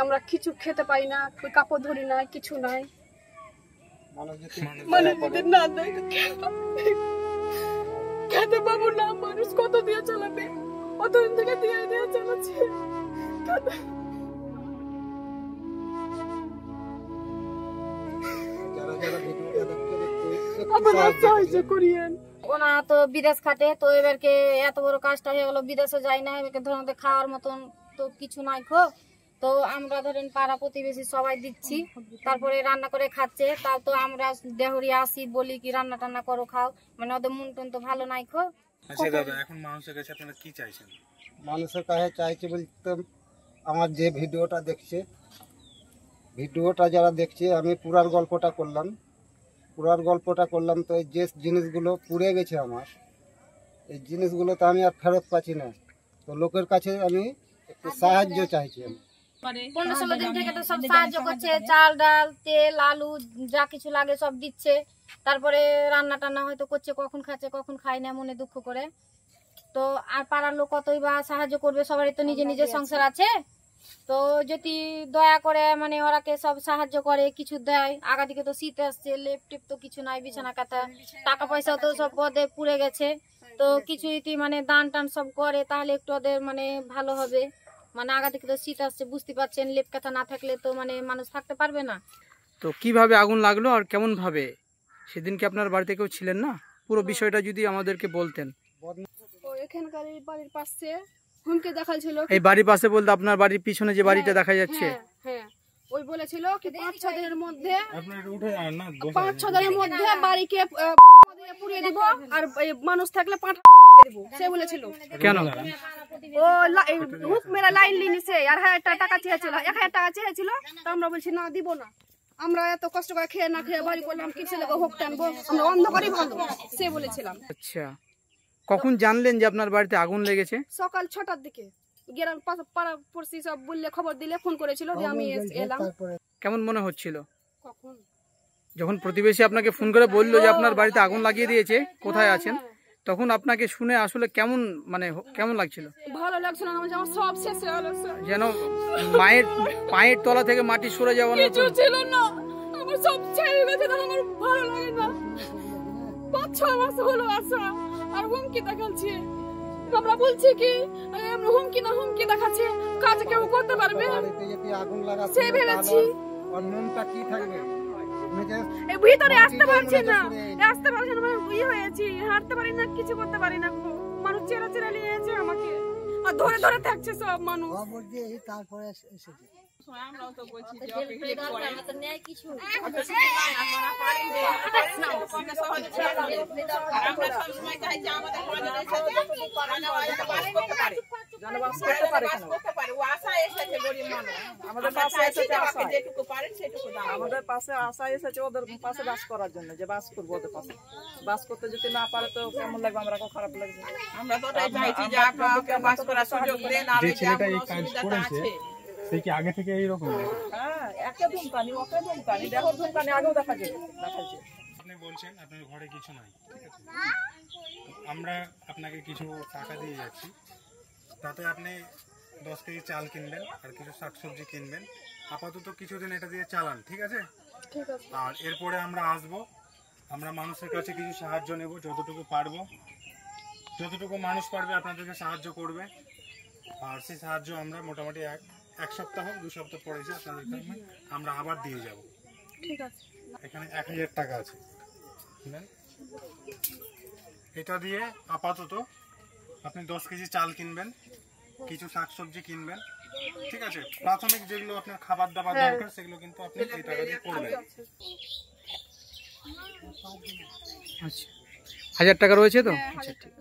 আমরা কিছু খেতে পাই না, কাপড় ধরি না, কিছু নাই। মানে যদি না দেয় খেতে পাবো না, মানুষ কত দিয়ে চালাবে? অতদিন থেকে দিয়ে দিয়ে চালাচ্ছে। ওনা তো বিদেশ খাটে, তো এবারকে এত বড় কাজটা হয়ে গেল, বিদেশে যাই না, এবারকে ধরুন খাওয়ার মতন তো কিছু নাই খো। তো আমরা ধরেন পাড়া প্রতিবেশী সবাই দিচ্ছি, তারপরে রান্না করে খাচ্ছে। তাও তো আমরা দেহরি আসি, বলি কি রান্না টান্না করো খাও, মানে ওদের মন টন তো ভালো নাই খো। আচ্ছা দাদা, এখন মানুষের কাছে আপনারা কি চাইছেন? মানুষের কাছে চাইছে বলতে, আমার যে ভিডিওটা যারা দেখছে, আমি পুরার গল্পটা করলাম। তো এই যে জিনিসগুলো পুড়ে গেছে আমার, এই জিনিসগুলো তো আমি আর ফেরত পাচ্ছি না। তো লোকের কাছে আমি একটু সাহায্য চাইছি। 15-16 দিন থেকে তো সব সাহায্য করছে, চাল ডাল তেল আলু যা কিছু লাগে সব দিচ্ছে। তারপরে রান্না টান্না হয়তো করছে, কখন খাচ্ছে কখন খায় না, মনে দুঃখ করে। তো আর পাড়ার লোক কতই বা সাহায্য করবে, সবারই তো নিজের নিজের সংসার আছে। তো যদি দয়া করে মানে ওরাকে সব সাহায্য করে, কিছু দেয়। আগা দিকে তো শীত আসছে, লেপ টেপ তো কিছু নাই, বিছানা কাটা, টাকা পয়সাও তো সব পদে পুড়ে গেছে। তো কিছু যদি মানে দান টান সব করে তাহলে একটু ওদের মানে ভালো হবে। মানে আগা থেকে তো শীত আসছে, বুঝতে পারছেন, লেপ কাঁথা না থাকলে তো মানে মানুষ থাকতে পারবে না। তো কিভাবে আগুন লাগলো আর কেমন ভাবে? সেদিন কি আপনার বাড়িতে কেউ ছিলেন না? পুরো বিষয়টা যদি আমাদেরকে বলতেন। এখানকার বাড়ির পাশে হুমকি দেখাচ্ছিল। এই বাড়ির পাশে বলতে আপনার বাড়ির পিছনে যে বাড়িটা দেখা যাচ্ছে? হ্যাঁ, ওই বলেছিল কি 5-6 দিনের মধ্যে, আপনারা উঠে যান না, 5-6 দিনের মধ্যে বাড়িকে পুড়িয়ে দিব, আর মানুষ থাকলে পাঠা দিব, সে বলেছিল। কেন? ও হুক মেরা লাইন লিনিছে, আর 1000 টাকা চেয়েছিল, 1000 টাকা চেয়েছিল। তো আমরা বলছি না, দিব না। আমরা এত কষ্ট করে খেয়ে না খেয়ে বাড়ি করলাম, কি ছেলেকে হোক টানবো, আমরা অন্ধকারই ভালো, সে বলেছিলাম। আচ্ছা, কখন জানলেন যে আপনার বাড়িতে আগুন লেগেছে? সকাল 6টার দিকে গ্রাম পাড়া পড়শি সব বললে, খবর দিলে, ফোন করেছিল যে আমি এলাম। কেমন মনে হচ্ছিল কখন যখন প্রতিবেশী আপনাকে ফোন করে বললো যে আপনার বাড়িতে আগুন লাগিয়ে দিয়েছে, কোথায় আছেন, তখন আপনাকে শুনে আসলে কেমন মানে কেমন লাগছিল? ভালো লাগছিল না, আমার সব শেষ হয়ে গেল, যেন মায়ের পায়ের তলা থেকে মাটি সরে যাওয়ার মতো ছিল না। আমার সব ছেড়ে গেছে, আমার ভালো লাগে না। 5-6 মাস হলো আসা, আর হুমকি দেখাচ্ছে। আমরা বলছি কি হুমকি দেখাচ্ছে, কাজ কেউ করতে পারবে? আগুন লাগাচ্ছে, সে ভেবেছি মনটা কি থাকবে, ভিতরে আসতে পারছি না, হয়েছি, হাঁটতে পারি না, কিছু করতে পারি না। মানুষ চেরা চেরা নিয়েছে আমাকে, আর ধরে ধরে থাকছে সব মানুষ। তারপরে এসেছে আমরাও তো বলছি যে অপেক্ষা করে কিছু আমরা সবসময় চাইছি আমাদের পরিবারের সাথে বাস করতে পারে, ও আশা এসেছে গরিব মানুষ, আমাদের পাশে এসেছে, যেটুকু পারেন সেটুকু দাও। আমাদের পাশে আশা এসেছে ওদের পাশে বাস করার জন্য, যে বাস করবো ওদের পাশে। বাস করতে যদি না পারে তো কেমন লাগবে, আমরা খারাপ লাগবে। আমরা তো ওটাই চাইছি যে আপনারা বাস করার সুযোগ দেন। আর যে ছেলেটা এই কাজ করেছে সে কি আগে থেকে এইরকম? হ্যাঁ, একে ধুমকানি ওকে ধুমকানি, দেখো ধুমকানি আগেও দেখাচ্ছে। আপনি বলছেন আপনার ঘরে কিছু নাই, ঠিক আছে, আমরা আপনাকে কিছু টাকা দিয়ে যাচ্ছি, তাতে আপনি 10 কেজি চাল কিনবেন আর কিছু শাকসবজি কিনবেন। আপাতত কিছুদিন এটা দিয়ে চালান, ঠিক আছে? আর এরপরে আমরা আসবো, আমরা মানুষের কাছে কিছু সাহায্য নেব, যতটুকু পারবো, যতটুকু মানুষ পারবে আপনাদেরকে সাহায্য করবে। আর সেই সাহায্য আমরা মোটামুটি এক সপ্তাহ 2 সপ্তাহ পরে এসে আপনাদেরকে আমরা আবার দিয়ে যাব। ঠিক আছে, এখানে 1000 টাকা আছে, এটা দিয়ে আপাতত আপনি 10 কেজি চাল কিনবেন, কিছু শাকসবজি কিনবেন, ঠিক আছে? প্রাথমিক যেগুলো আপনার খাবার দাবার দরকার সেগুলো কিন্তু আপনি এই টাকা দিয়ে করবেন। আচ্ছা, 1000 টাকা রয়েছে তো? আচ্ছা, ঠিক।